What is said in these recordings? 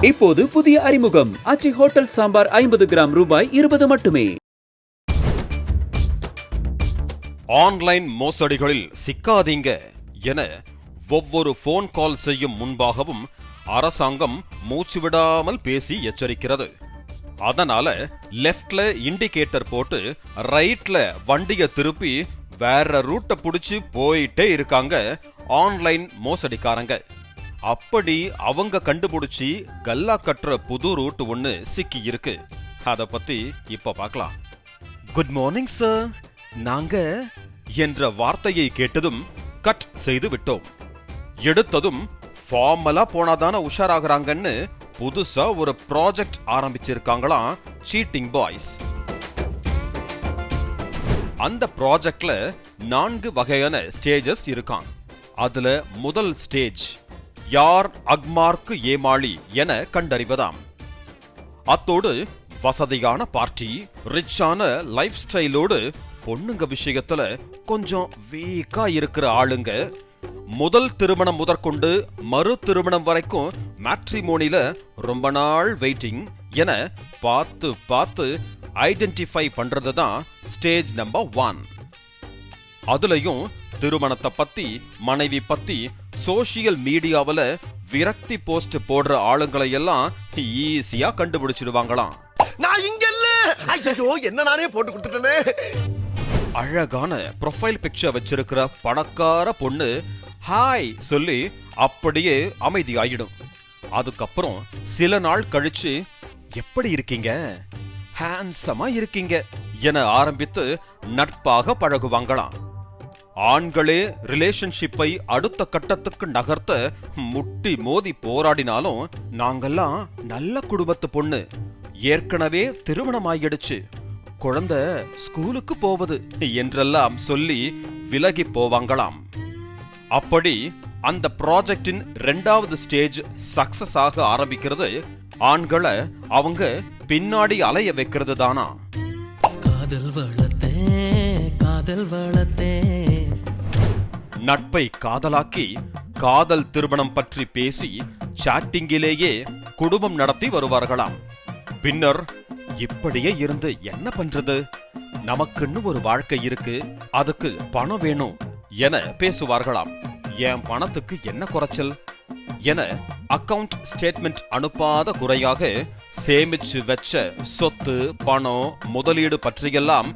இப்போது புதிய அறிமுகம் ஆச்சி ஹோட்டல் சாம்பார் 50 கிராம் ரூபாய் 20 மட்டுமே. ஆன்லைன் மோசடிகளில் சிக்காதீங்க என ஒவ்வொரு போன் கால் செய்யும் முன்பாகவும் அரசாங்கம் மூச்சு விடாமல் பேசி எச்சரிக்கிறது. அதனால லெஃப்ட்ல இண்டிகேட்டர் போட்டு ரைட்ல வண்டியை திருப்பி வேற ரூட்டை புடிச்சு போயிட்டே இருக்காங்க ஆன்லைன் மோசடிக்காரங்க. அப்படி அவங்க கண்டுபிடிச்சி கல்லா கட்டுற புது ரூட் ஒண்ணு சிக்கி இருக்கு. அத பத்தி இப்ப பார்க்கலாம். குட் மார்னிங் சார், நாங்க என்ற வார்த்தையை கேட்டதும் கட் செய்து விட்டோம். எடுத்ததும் ஃபார்மலா போனாதான உஷாராகிறாங்கன்னு புதுசா ஒரு ப்ராஜெக்ட் ஆரம்பிச்சிருக்காங்களாம் சீட்டிங் பாய்ஸ். அந்த ப்ராஜெக்ட்ல 4 வகையான ஸ்டேஜஸ் இருக்கான். அதுல முதல் ஸ்டேஜ் யார் அக்மார்க்கு ஏமாளி என கண்டறிவதாம். அத்தோடு வசதியான பார்ட்டி, ரிச்சான லைஃப் ஸ்டைலோடு பொண்ணுங்க விஷயத்துல கொஞ்சம் வீக்கா இருக்கிற ஆளுங்க, முதல் திருமணம் முதற்கொண்டு மறு திருமணம் வரைக்கும் மேட்ரிமோனில ரொம்ப நாள் வெயிட்டிங் என பார்த்து பார்த்து ஐடென்டிஃபை பண்றது தான் ஸ்டேஜ் நம்பர் 1. அதுலயும் திருமணத்தை பத்தி, மனைவி பத்தி சோசியல் மீடியாவில விரக்தி போஸ்ட் போடுற ஆளுங்களை எல்லாம் ஈஸியா கண்டுபிடிச்சிடுவாங்களாம். நான் இங்க இல்ல, ஐயோ என்ன நானே போட்டு கொடுத்துட்டேனே. அழகான ப்ரொஃபைல் பிக்சர் வச்சிருக்கிற பணக்கார பொண்ணு ஹாய் சொல்லி அப்படியே அமைதியாயிடும். அதுக்கப்புறம் சில நாள் கழிச்சு எப்படி இருக்கீங்க, ஹேண்ட்ஸமா இருக்கீங்க என ஆரம்பித்து நட்பாக பழகுவாங்களாம். ஆண்களே ரிலேஷன்ஷிப்பை அடுத்த கட்டத்துக்கு நகர்த்த முட்டி மோதி போராடினாலும் நாங்கெல்லாம் நல்ல குடும்பத்து பொண்ணு, ஏற்கனவே திருமணம் ஆயிடுச்சு, குழந்தை ஸ்கூலுக்கு போவது என்றெல்லாம் சொல்லி விலகி போவாங்களாம். அப்படி அந்த ப்ராஜெக்டின் 2வது ஸ்டேஜ் சக்சஸ் ஆக ஆரம்பிக்கிறது ஆண்களை அவங்க பின்னாடி அலைய வைக்கிறது தானா. காதல் வளத்தே காதல் வளத்தே நட்பை காதலாக்கி காதல் திருமணம் பற்றி பேசி சாட்டிங்கிலேயே குடும்பம் நடத்தி வருவார்களாம். பின்னர் இப்படியே இருந்து என்ன பண்றது, நமக்குன்னு ஒரு வாழ்க்கை இருக்கு, அதுக்கு பணம் வேணும் என பேசுவார்களாம். என் பணத்துக்கு என்ன குறைச்சல் என அக்கவுண்ட் ஸ்டேட்மெண்ட் அனுப்பாத குறையாக சேமிச்சு வச்ச சொத்து, பணம், முதலீடு பற்றியெல்லாம்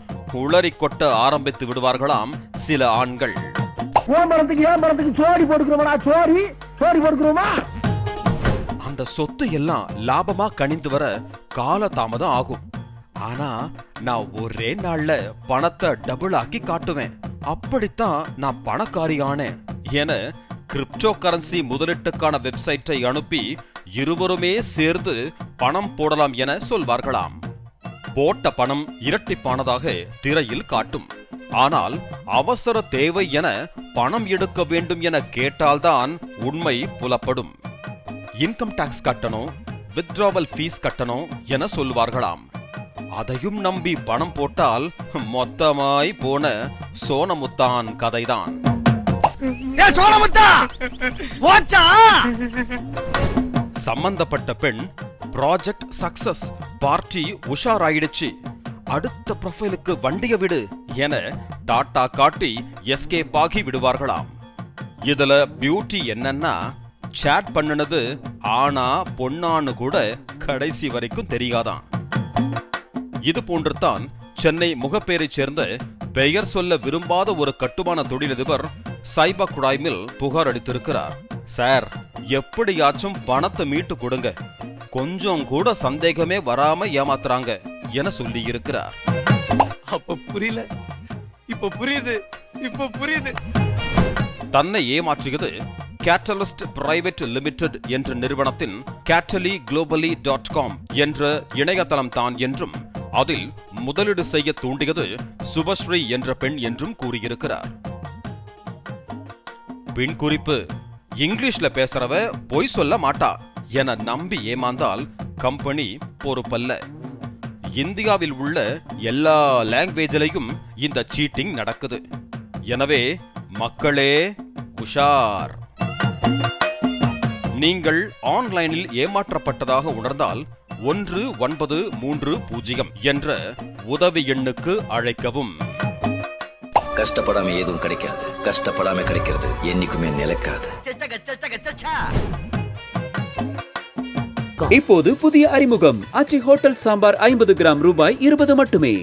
உளறி கொட்ட ஆரம்பித்து விடுவார்களாம் சில ஆண்கள். அந்த சொத்து எல்லாம் லாபமா கணிந்து வர கால தாமதம் ஆகும். ஆனா நான் ஒரே நாள்ல பணத்தை டபுள் ஆக்கி காட்டுவேன், அப்படித்தான் நான் பணக்காரியானேன் என கிரிப்டோ கரன்சி முதலீட்டுக்கான வெப்சைட்டை அனுப்பி இருவருமே சேர்ந்து பணம் போடலாம் என சொல்வார்களாம். போட்ட பணம் இரட்டிப்பானதாக திரையில் காட்டும். ஆனால் அவசர தேவை என பணம் எடுக்க வேண்டும் என கேட்டால்தான் உண்மை புலப்படும். இன்கம் டாக்ஸ் கட்டணும், வித்ட்ராவல் ஃபீஸ் கட்டணும் என சொல்வார்களாம். அதையும் நம்பி பணம் போட்டால் மொத்தமாய் போன சோனமுத்தான் கதைதான். சம்பந்தப்பட்ட பெண் ப்ராஜெக்ட் சக்சஸ், பார்ட்டி உஷாராயிடுச்சு, அடுத்த ப்ரொஃபைலுக்கு வண்டிய விடு என டாட்டா காட்டி எஸ்கேப் ஆகி விடுவார்களாம். இதுல பியூட்டி என்னன்னா, சாட் பண்ணுனது ஆனா பொண்ணான்னு கூட கடைசி வரைக்கும் தெரியாதான். இது போன்றுதான் சென்னை முகப்பேரை சேர்ந்த பெயர் சொல்ல விரும்பாத ஒரு கட்டுமான தொழிலதிபர் சைபர் கிரைமில் புகார் அளித்திருக்கிறார். சார், எப்படியாச்சும் பணத்தை மீட்டு கொடுங்க, கொஞ்சம் கூட சந்தேகமே வராம ஏமாத்துறாங்க என சொல்லி இருக்கிறார். அப்ப புரியல, இப்ப புரியுது, இப்ப புரியுது. தன்னை ஏமாற்றியது கேட்டலிஸ்ட் பிரைவேட் லிமிடெட் என்ற நிறுவனத்தின் catalyglobally.com என்ற இணையதளம் தான் என்றும், அதில் முதலீடு செய்ய தூண்டியது சுபஸ்ரீ என்ற பெண் என்றும் கூறியிருக்கிறார். பின் குறிப்பு: இங்கிலீஷ்ல பேசுறவ பொய் சொல்ல மாட்டா என நம்பி ஏமாந்தால் கம்பெனி பொறுப்பல்ல. இந்தியாவில் உள்ள எல்லா லாங்குவேஜிலையும் இந்த சீட்டிங் நடக்குது. எனவே மக்களே உஷார். நீங்கள் ஆன்லைனில் ஏமாற்றப்பட்டதாக உணர்ந்தால் 1930 என்ற உதவி எண்ணுக்கு அழைக்கவும். கஷ்டப்படாம எதுவும் கிடைக்காது. கஷ்டப்படாம கிடைக்கிறது என்னைக்குமே நிலைக்காது. இப்போது புதிய அறிமுகம் ஆச்சி ஹோட்டல் சாம்பார் 50 கிராம் ரூபாய் 20 மட்டுமே.